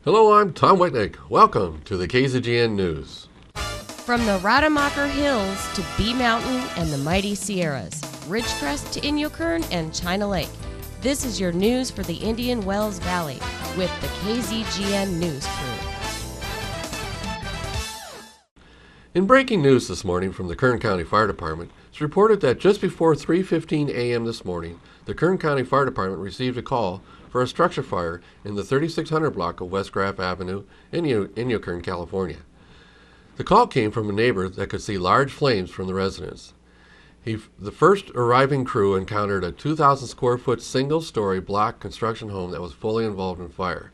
Hello, I'm Tom Whitnick. Welcome to the KZGN News. From the Rademacher Hills to Bee Mountain and the mighty Sierras, Ridgecrest to Inyokern and China Lake, this is your news for the Indian Wells Valley with the KZGN News crew. In breaking news this morning from the Kern County Fire Department, it's reported that just before 3:15 a.m. this morning, the Kern County Fire Department received a call for a structure fire in the 3600 block of West Graff Avenue in Inyokern, California. The call came from a neighbor that could see large flames from the residence. The first arriving crew encountered a 2,000 square foot single-story block construction home that was fully involved in fire.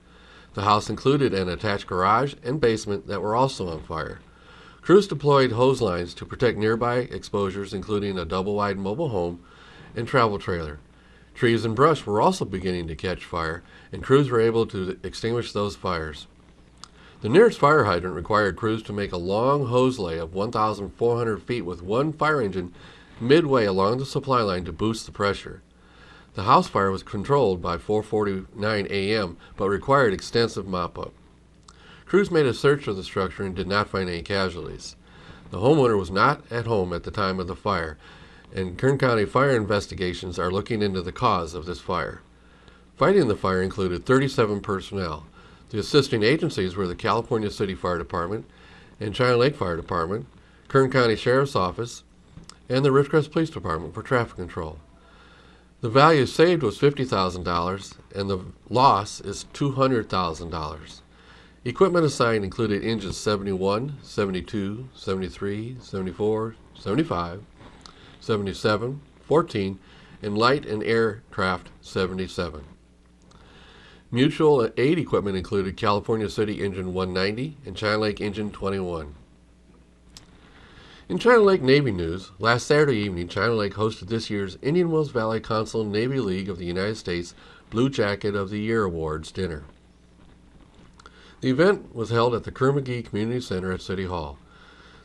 The house included an attached garage and basement that were also on fire. Crews deployed hose lines to protect nearby exposures, including a double-wide mobile home and travel trailer. Trees and brush were also beginning to catch fire, and crews were able to extinguish those fires. The nearest fire hydrant required crews to make a long hose lay of 1,400 feet with one fire engine midway along the supply line to boost the pressure. The house fire was controlled by 4:49 a.m., but required extensive mop-up. Crews made a search of the structure and did not find any casualties. The homeowner was not at home at the time of the fire, and Kern County fire investigations are looking into the cause of this fire. Fighting the fire included 37 personnel. The assisting agencies were the California City Fire Department and China Lake Fire Department, Kern County Sheriff's Office, and the Ridgecrest Police Department for traffic control. The value saved was $50,000, and the loss is $200,000. Equipment assigned included engines 71, 72, 73, 74, 75, 77, 14, and light and aircraft 77. Mutual aid equipment included California City Engine 190 and China Lake Engine 21. In China Lake Navy news, last Saturday evening, China Lake hosted this year's Indian Wells Valley Consul Navy League of the United States Blue Jacket of the Year Awards dinner. The event was held at the Kerr-McGee Community Center at City Hall.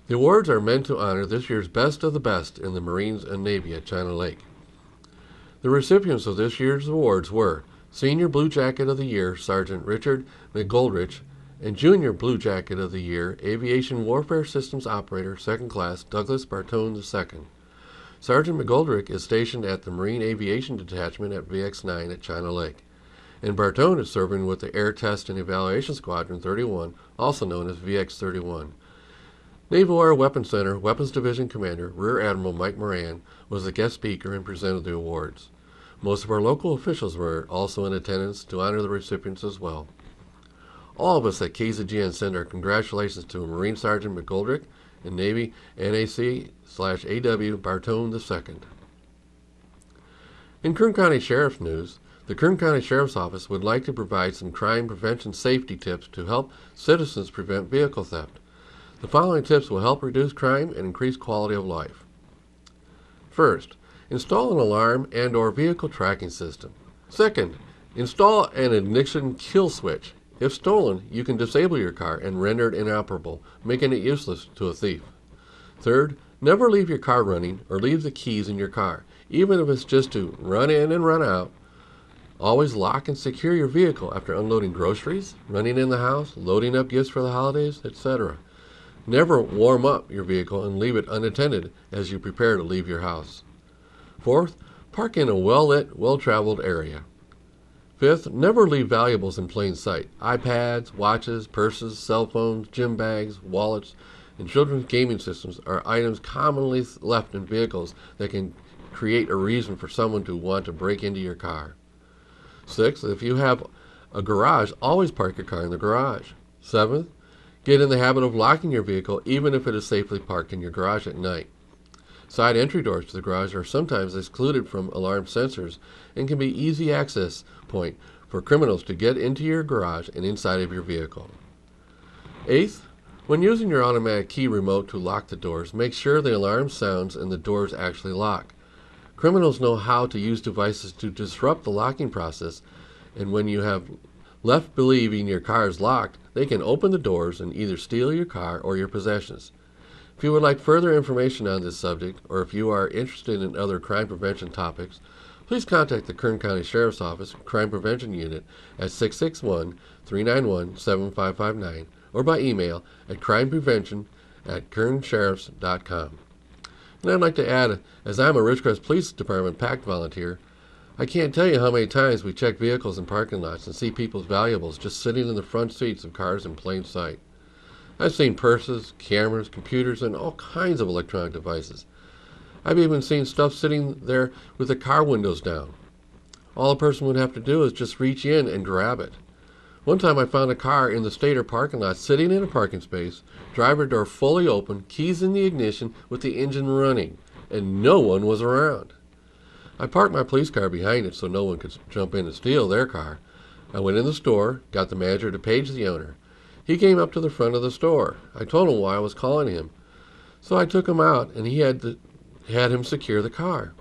The awards are meant to honor this year's best of the best in the Marines and Navy at China Lake. The recipients of this year's awards were Senior Blue Jacket of the Year Sergeant Richard McGoldrich and Junior Blue Jacket of the Year Aviation Warfare Systems Operator 2nd Class Douglas Bartone II. Sergeant McGoldrich is stationed at the Marine Aviation Detachment at VX-9 at China Lake, and Bartone is serving with the Air Test and Evaluation Squadron 31, also known as VX-31. Naval Air Weapons Center Weapons Division Commander Rear Admiral Mike Moran was the guest speaker and presented the awards. Most of our local officials were also in attendance to honor the recipients as well. All of us at KZGN send our congratulations to Marine Sergeant McGoldrick and Navy NAC/AW Bartone II. In Kern County Sheriff's news, the Kern County Sheriff's Office would like to provide some crime prevention safety tips to help citizens prevent vehicle theft. The following tips will help reduce crime and increase quality of life. First, install an alarm and/or vehicle tracking system. Second, install an ignition kill switch. If stolen, you can disable your car and render it inoperable, making it useless to a thief. Third, never leave your car running or leave the keys in your car, even if it's just to run in and run out. Always lock and secure your vehicle after unloading groceries, running in the house, loading up gifts for the holidays, etc. Never warm up your vehicle and leave it unattended as you prepare to leave your house. Fourth, park in a well-lit, well-traveled area. Fifth, never leave valuables in plain sight. iPads, watches, purses, cell phones, gym bags, wallets, and children's gaming systems are items commonly left in vehicles that can create a reason for someone to want to break into your car. Sixth, if you have a garage, always park your car in the garage. Seventh, get in the habit of locking your vehicle even if it is safely parked in your garage at night. Side entry doors to the garage are sometimes excluded from alarm sensors and can be easy access point for criminals to get into your garage and inside of your vehicle. Eighth, when using your automatic key remote to lock the doors, make sure the alarm sounds and the doors actually lock. Criminals know how to use devices to disrupt the locking process, and when you have left believing your car is locked, they can open the doors and either steal your car or your possessions. If you would like further information on this subject, or if you are interested in other crime prevention topics, please contact the Kern County Sheriff's Office Crime Prevention Unit at 661-391-7559 or by email at crimeprevention@kernsheriffs.com. And I'd like to add, as I'm a Ridgecrest Police Department PACT volunteer, I can't tell you how many times we check vehicles in parking lots and see people's valuables just sitting in the front seats of cars in plain sight. I've seen purses, cameras, computers, and all kinds of electronic devices. I've even seen stuff sitting there with the car windows down. All a person would have to do is just reach in and grab it. One time I found a car in the Stater parking lot sitting in a parking space, driver door fully open, keys in the ignition with the engine running, and no one was around. I parked my police car behind it so no one could jump in and steal their car. I went in the store, got the manager to page the owner. He came up to the front of the store. I told him why I was calling him. So I took him out and he had him secure the car.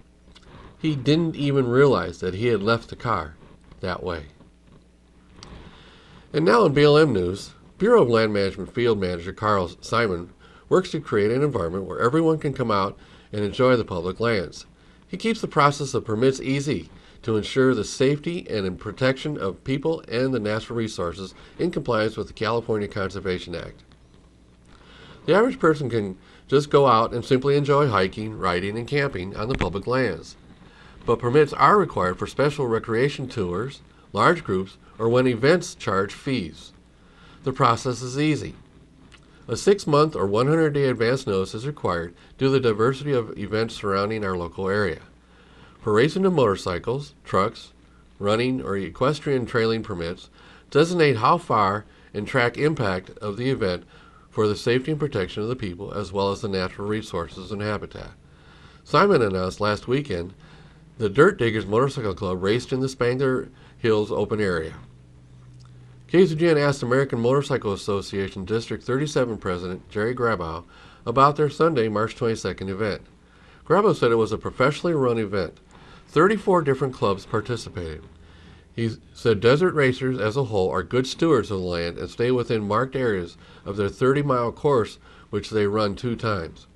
He didn't even realize that he had left the car that way. And now in BLM news, Bureau of Land Management Field Manager Carl Simon works to create an environment where everyone can come out and enjoy the public lands. He keeps the process of permits easy to ensure the safety and protection of people and the natural resources in compliance with the California Conservation Act. The average person can just go out and simply enjoy hiking, riding, and camping on the public lands. But permits are required for special recreation tours, large groups, or when events charge fees. The process is easy. A 6-month or 100-day advance notice is required due to the diversity of events surrounding our local area. For racing of motorcycles, trucks, running, or equestrian trailing permits, designate how far and track impact of the event for the safety and protection of the people as well as the natural resources and habitat. Simon announced last weekend the Dirt Diggers Motorcycle Club raced in the Spangler Hills open area. KZGN asked American Motorcycle Association District 37 President Jerry Grabow about their Sunday, March 22nd event. Grabow said it was a professionally run event. 34 different clubs participated. He said desert racers as a whole are good stewards of the land and stay within marked areas of their 30-mile course, which they run 2 times.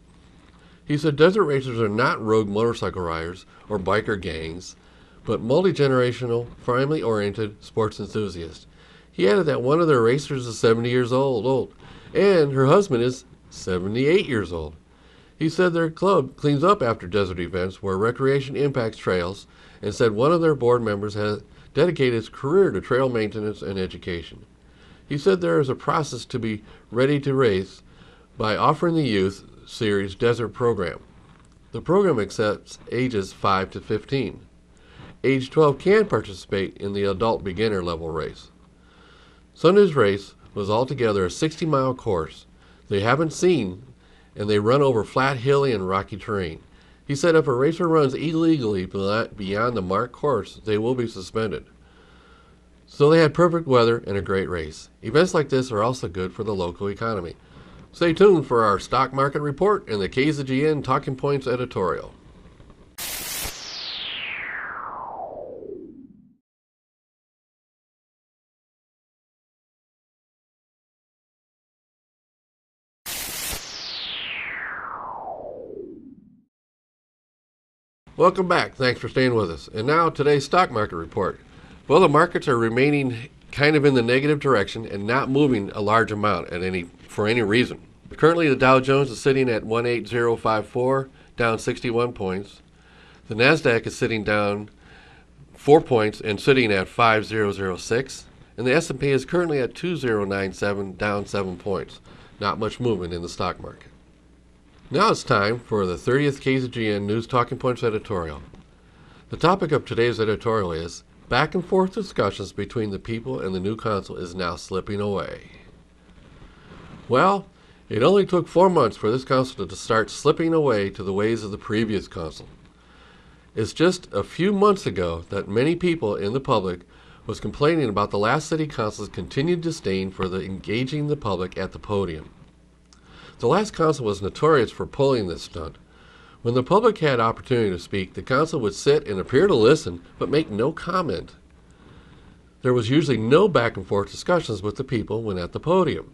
He said desert racers are not rogue motorcycle riders or biker gangs, but multi-generational, family-oriented sports enthusiasts. He added that one of their racers is 70 years old, and her husband is 78 years old. He said their club cleans up after desert events where recreation impacts trails, and said one of their board members has dedicated his career to trail maintenance and education. He said there is a process to be ready to race by offering the youth series desert program. The program accepts ages 5 to 15. Age 12 can participate in the adult beginner level race. Sunday's race was altogether a 60-mile course they haven't seen, and they run over flat, hilly, and rocky terrain. He said if a racer runs illegally beyond the marked course, they will be suspended. So they had perfect weather and a great race. Events like this are also good for the local economy. Stay tuned for our stock market report and the KZGN Talking Points editorial. Welcome back. Thanks for staying with us. And now today's stock market report. Well, the markets are remaining kind of in the negative direction and not moving a large amount for any reason. Currently, the Dow Jones is sitting at 18054, down 61 points. The Nasdaq is sitting down 4 points and sitting at 5006. And the S&P is currently at 2097, down 7 points. Not much movement in the stock market. Now it's time for the 30th KZGN News Talking Points editorial. The topic of today's editorial is back and forth discussions between the people and the new council is now slipping away. Well, it only took 4 months for this council to start slipping away to the ways of the previous council. It's just a few months ago that many people in the public was complaining about the last city council's continued disdain for engaging the public at the podium. The last council was notorious for pulling this stunt. When the public had opportunity to speak, the council would sit and appear to listen, but make no comment. There was usually no back and forth discussions with the people when at the podium.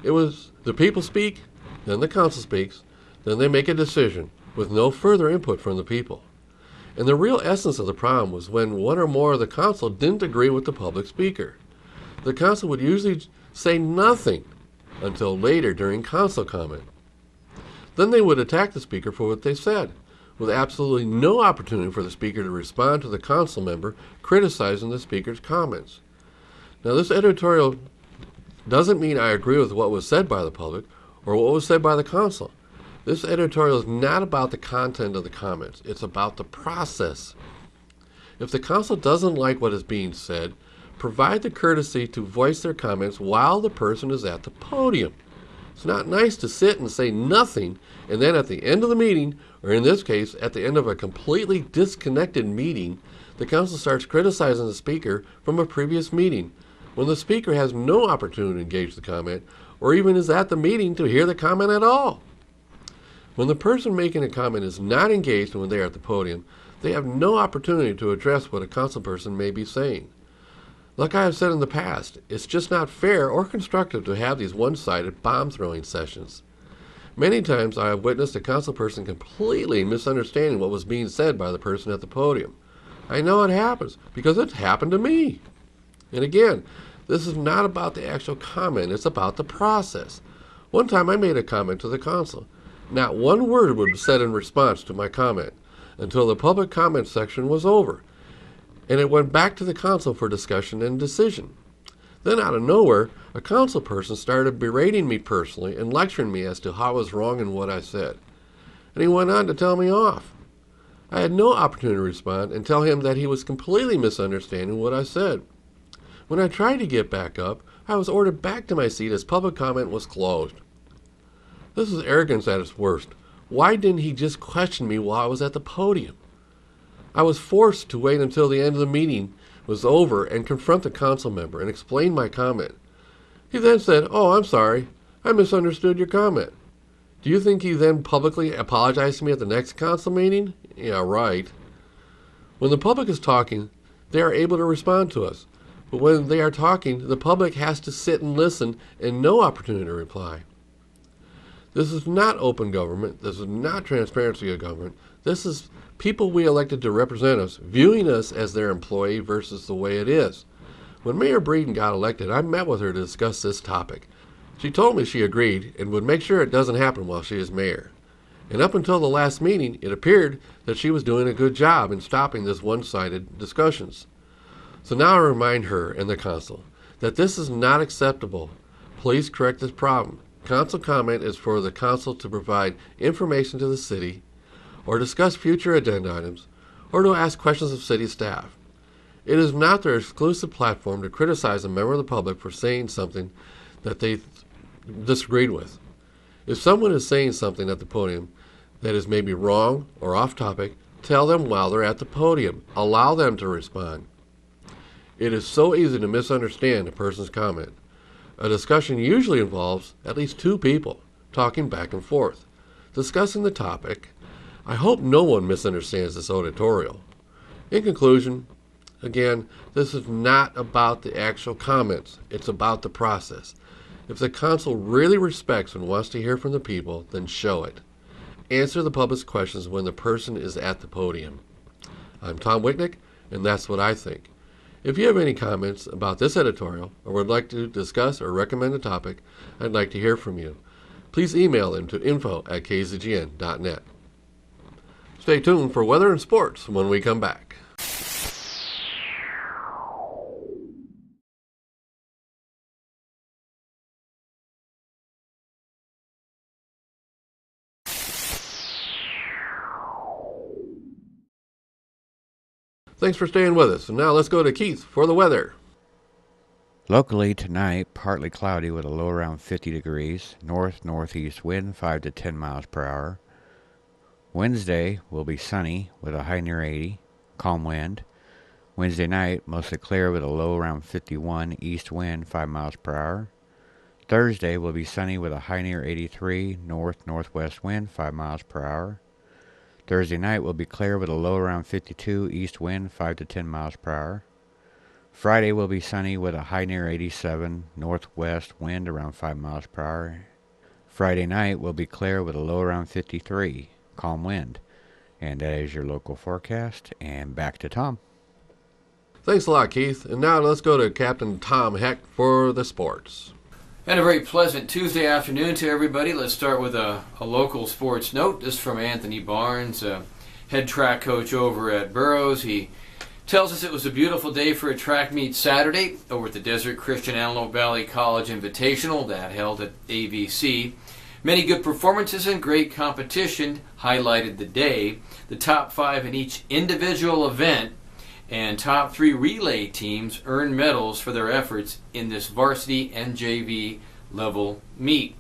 It was the people speak, then the council speaks, then they make a decision with no further input from the people. And the real essence of the problem was when one or more of the council didn't agree with the public speaker. The council would usually say nothing until later during council comment. Then they would attack the speaker for what they said, with absolutely no opportunity for the speaker to respond to the council member criticizing the speaker's comments. Now, this editorial doesn't mean I agree with what was said by the public or what was said by the council. This editorial is not about the content of the comments. It's about the process. If the council doesn't like what is being said, provide the courtesy to voice their comments while the person is at the podium. It's not nice to sit and say nothing, and then at the end of the meeting, or in this case, at the end of a completely disconnected meeting, the council starts criticizing the speaker from a previous meeting, when the speaker has no opportunity to engage the comment, or even is at the meeting to hear the comment at all. When the person making a comment is not engaged when they are at the podium, they have no opportunity to address what a council person may be saying. Like I have said in the past, it's just not fair or constructive to have these one-sided bomb-throwing sessions. Many times I have witnessed a council person completely misunderstanding what was being said by the person at the podium. I know it happens because it's happened to me. And again, this is not about the actual comment, it's about the process. One time I made a comment to the council. Not one word was said in response to my comment until the public comment section was over, and it went back to the council for discussion and decision. Then out of nowhere, a council person started berating me personally and lecturing me as to how I was wrong in what I said. And he went on to tell me off. I had no opportunity to respond and tell him that he was completely misunderstanding what I said. When I tried to get back up, I was ordered back to my seat as public comment was closed. This is arrogance at its worst. Why didn't he just question me while I was at the podium? I was forced to wait until the end of the meeting was over and confront the council member and explain my comment. He then said, "Oh, I'm sorry. I misunderstood your comment." Do you think he then publicly apologized to me at the next council meeting? Yeah, right. When the public is talking, they are able to respond to us. But when they are talking, the public has to sit and listen and no opportunity to reply. This is not open government. This is not transparency of government. This is people we elected to represent us, viewing us as their employee versus the way it is. When Mayor Breeden got elected, I met with her to discuss this topic. She told me she agreed and would make sure it doesn't happen while she is mayor. And up until the last meeting, it appeared that she was doing a good job in stopping this one-sided discussions. So now I remind her and the council that this is not acceptable. Please correct this problem. Council comment is for the council to provide information to the city, or discuss future agenda items, or to ask questions of city staff. It is not their exclusive platform to criticize a member of the public for saying something that they disagreed with. If someone is saying something at the podium that is maybe wrong or off topic, tell them while they're at the podium. Allow them to respond. It is so easy to misunderstand a person's comment. A discussion usually involves at least two people talking back and forth, discussing the topic. I hope no one misunderstands this editorial. In conclusion, again, this is not about the actual comments. It's about the process. If the council really respects and wants to hear from the people, then show it. Answer the public's questions when the person is at the podium. I'm Tom Wicknick, and that's what I think. If you have any comments about this editorial or would like to discuss or recommend a topic, I'd like to hear from you. Please email them to info@kzgn.net. Stay tuned for weather and sports when we come back. Thanks for staying with us. And now let's go to Keith for the weather. Locally tonight, partly cloudy with a low around 50 degrees, north-northeast wind 5 to 10 miles per hour. Wednesday will be sunny with a high near 80, calm wind. Wednesday night, mostly clear with a low around 51, east wind 5 miles per hour. Thursday will be sunny with a high near 83, north-northwest wind 5 miles per hour. Thursday night will be clear with a low around 52, east wind 5 to 10 miles per hour. Friday will be sunny with a high near 87, northwest wind around 5 miles per hour. Friday night will be clear with a low around 53, calm wind. And that is your local forecast. And back to Tom. Thanks a lot, Keith. And now let's go to Captain Tom Heck for the sports. And a very pleasant Tuesday afternoon to everybody. Let's start with a local sports note. This is from Anthony Barnes, head track coach over at Burroughs. He tells us it was a beautiful day for a track meet Saturday over at the Desert Christian Antelope Valley College Invitational that held at AVC. Many good performances and great competition highlighted the day. The top 5 in each individual event and top 3 relay teams earned medals for their efforts in this varsity and JV level meet.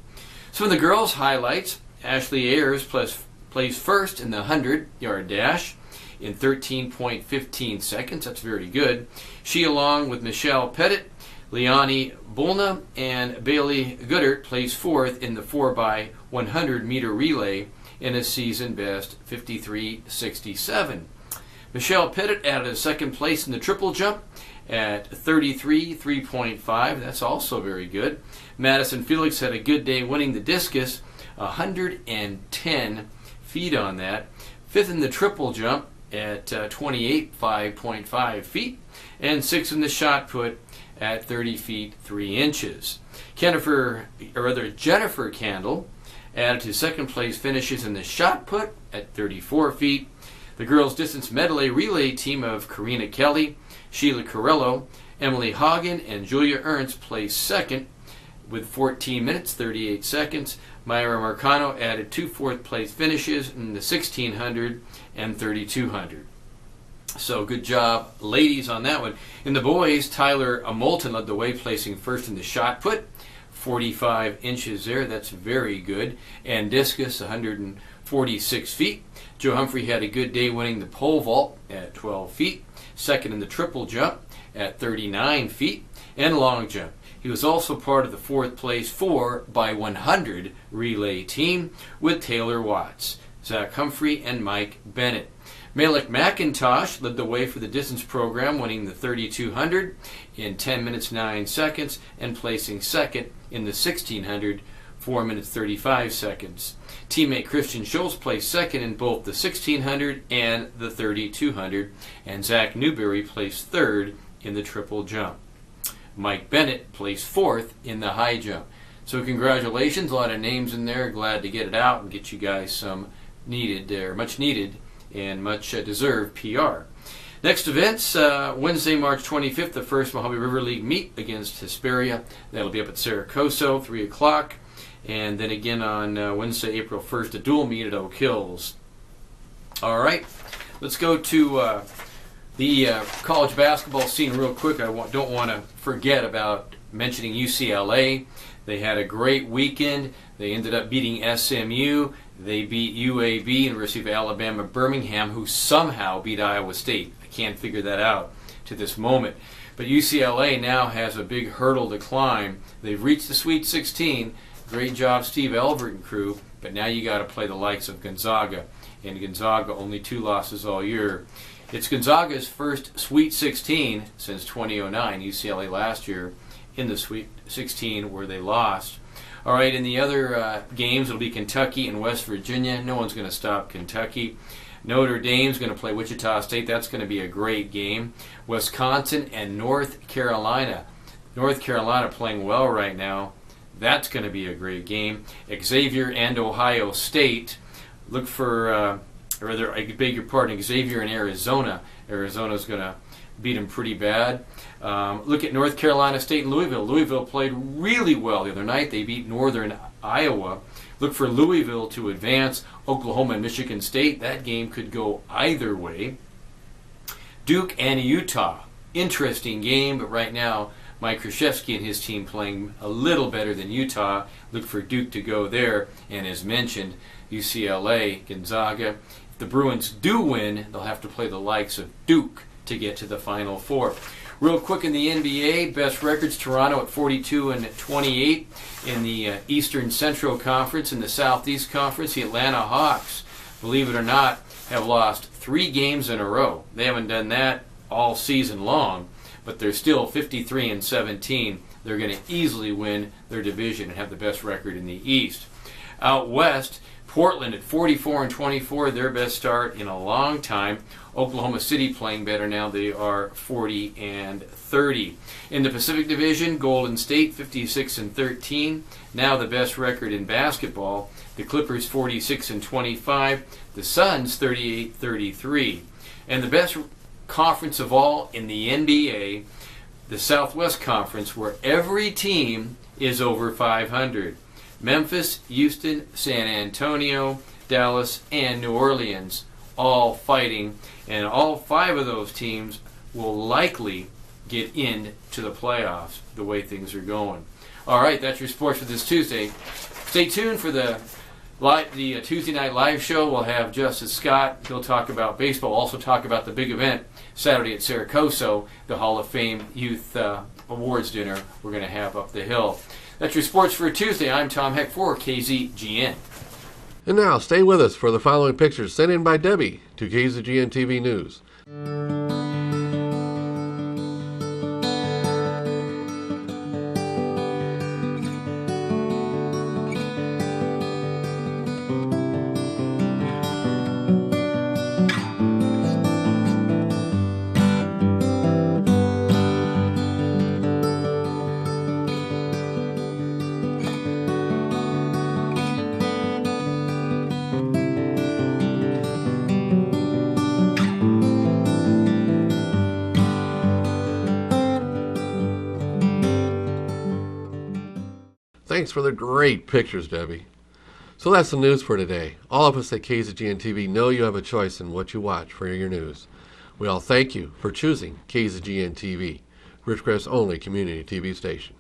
Some of the girls' highlights: Ashley Ayers placed first in the 100-yard dash in 13.15 seconds. That's very good. She, along with Michelle Pettit, Leonie Bulna, and Bailey Goodert, placed fourth in the 4x100 meter relay in a season best 53.67. Michelle Pettit added a second place in the triple jump at 33.3.5. That's also very good. Madison Felix had a good day winning the discus, 110 feet on that. Fifth in the triple jump at 28.5 feet. And sixth in the shot put at 30 feet 3 inches. Jennifer Candle added to second place finishes in the shot put at 34 feet. The girls' distance medley relay team of Karina Kelly, Sheila Corello, Emily Hagen, and Julia Ernst placed second with 14 minutes 38 seconds. Myra Marcano added 2 fourth-place finishes in the 1600 and 3200. So good job, ladies, on that one. In the boys, Tyler Moulton led the way, placing first in the shot put, 45 inches there. That's very good. And discus, 146 feet. Joe Humphrey had a good day winning the pole vault at 12 feet. Second in the triple jump at 39 feet. And long jump. He was also part of the fourth place 4x100 relay team with Taylor Watts, Zach Humphrey, and Mike Bennett. Malik McIntosh led the way for the distance program, winning the 3200 in 10 minutes 9 seconds and placing second in the 1600, 4 minutes 35 seconds. Teammate Christian Schultz placed second in both the 1600 and the 3200, and Zach Newberry placed third in the triple jump. Mike Bennett placed fourth in the high jump. So congratulations, a lot of names in there. Glad to get it out and get you guys some much needed and much deserved PR. Next events, Wednesday, March 25th, the first Mojave River League meet against Hesperia. That'll be up at Saracoso, 3 o'clock. And then again on Wednesday, April 1st, a dual meet at Oak Hills. All right, let's go to the college basketball scene real quick. I don't want to forget about mentioning UCLA. They had a great weekend. They ended up beating SMU. They beat UAB, University of Alabama, Birmingham, who somehow beat Iowa State. I can't figure that out to this moment. But UCLA now has a big hurdle to climb. They've reached the Sweet 16. Great job, Steve Elbert and crew. But now you got to play the likes of Gonzaga. And Gonzaga only 2 losses all year. It's Gonzaga's first Sweet 16 since 2009. UCLA last year in the Sweet 16 where they lost. All right, in the other games, it'll be Kentucky and West Virginia. No one's going to stop Kentucky. Notre Dame's going to play Wichita State. That's going to be a great game. Wisconsin and North Carolina. North Carolina playing well right now. That's going to be a great game. Xavier and Ohio State. Look for, I beg your pardon, Xavier and Arizona. Arizona's going to beat them pretty bad. Look at North Carolina State and Louisville. Louisville played really well the other night. They beat Northern Iowa. Look for Louisville to advance. Oklahoma and Michigan State. That game could go either way. Duke and Utah. Interesting game, but right now Mike Krzyzewski and his team playing a little better than Utah. Look for Duke to go there. And as mentioned, UCLA, Gonzaga. If the Bruins do win, they'll have to play the likes of Duke to get to the Final Four. Real quick in the NBA, best records, Toronto at 42-28 in the Eastern Central Conference. In the Southeast Conference, the Atlanta Hawks, believe it or not, have lost 3 games in a row. They haven't done that all season long, but they're still 53-17. They're going to easily win their division and have the best record in the East. Out west, Portland at 44-24, their best start in a long time. Oklahoma City playing better now. They are 40-30. In the Pacific Division, Golden State 56-13, now the best record in basketball. The Clippers 46-25, the Suns 38-33. And the best conference of all in the NBA, the Southwest Conference, where every team is over 500. Memphis, Houston, San Antonio, Dallas, and New Orleans all fighting, and all 5 of those teams will likely get into the playoffs the way things are going. All right, that's your sports for this Tuesday. Stay tuned for the Tuesday night live show. We'll have Justice Scott. He'll talk about baseball, also talk about the big event Saturday at Saracoso, the Hall of Fame Youth Awards dinner we're going to have up the hill. That's your sports for Tuesday. I'm Tom Heck for KZGN. And now, stay with us for the following pictures sent in by Debbie to KZGN-TV News. Thanks for the great pictures, Debbie. So that's the news for today. All of us at KZGN-TV know you have a choice in what you watch for your news. We all thank you for choosing KZGN-TV, Ridgecrest's only community TV station.